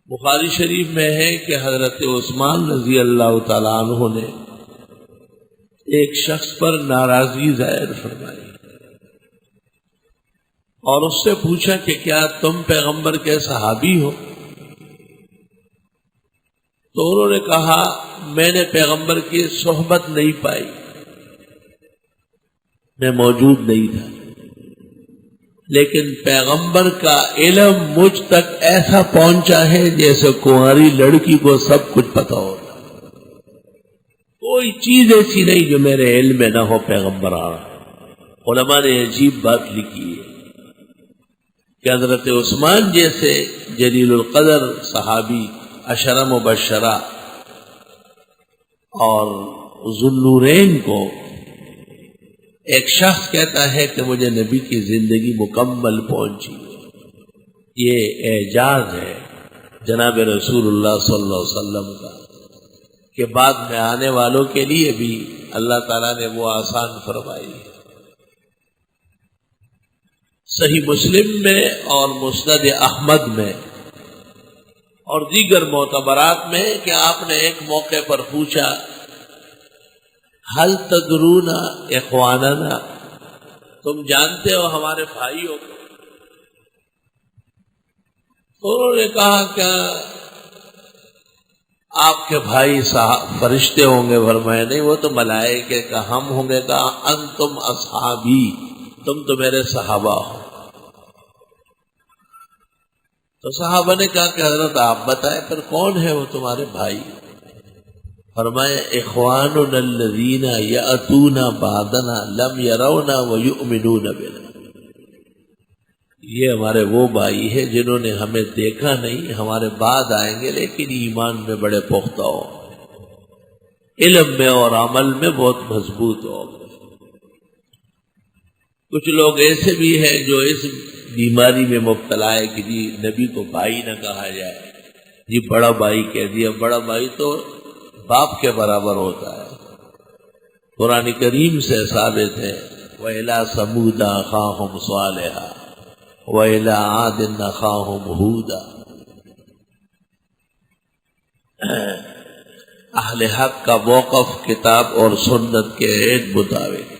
بخاری شریف میں ہے کہ حضرت عثمان رضی اللہ تعالیٰ عنہ نے ایک شخص پر ناراضگی ظاہر فرمائی اور اس سے پوچھا کہ کیا تم پیغمبر کے صحابی ہو؟ تو انہوں نے کہا میں نے پیغمبر کی صحبت نہیں پائی، میں موجود نہیں تھا، لیکن پیغمبر کا علم مجھ تک ایسا پہنچا ہے جیسے کنواری لڑکی کو سب کچھ پتا ہوتا، کوئی چیز ایسی نہیں جو میرے علم میں نہ ہو پیغمبر آ رہا۔ علماء نے عجیب بات لکھی ہے کہ حضرت عثمان جیسے جلیل القدر صحابی، عشرہ مبشرہ اور ذوالنورین کو ایک شخص کہتا ہے کہ مجھے نبی کی زندگی مکمل پہنچی، یہ اعجاز ہے جناب رسول اللہ صلی اللہ علیہ وسلم کا کہ بعد میں آنے والوں کے لیے بھی اللہ تعالیٰ نے وہ آسان فرمائی ہے۔ صحیح مسلم میں اور مسند احمد میں اور دیگر معتبرات میں کہ آپ نے ایک موقع پر پوچھا حل تدرون اخواننا، تم جانتے ہو ہمارے بھائیوں کو؟ انہوں نے کہا کہ آپ کے بھائی فرشتے ہوں گے؟ فرمایا نہیں، وہ تو ملائکے کا ہم ہوں گے۔ کہا انتم اصحابی، تم تو میرے صحابہ ہو۔ تو صحابہ نے کہا کہ حضرت آپ بتائیں پھر کون ہے وہ تمہارے بھائی؟ فرمایا اخواننا الذین یأتون بعدنا لم یرونا ویؤمنون بنا، یہ ہمارے وہ بھائی ہیں جنہوں نے ہمیں دیکھا نہیں، ہمارے بعد آئیں گے لیکن ایمان میں بڑے پختہ ہو، علم میں اور عمل میں بہت مضبوط ہو۔ کچھ لوگ ایسے بھی ہیں جو اس بیماری میں مبتلا ہے کہ جی نبی کو بھائی نہ کہا جائے، جی بڑا بھائی کہہ دیا۔ بڑا بھائی تو باپ کے برابر ہوتا ہے، قرآن کریم سے ثابت ہے وَإِلَىٰ ثَمُودَ أَخَاهُمْ صَالِحًا وَإِلَىٰ عَادٍ أَخَاهُمْ هُودًا۔ اہل حق کا موقف کتاب اور سنت کے ایک مطابق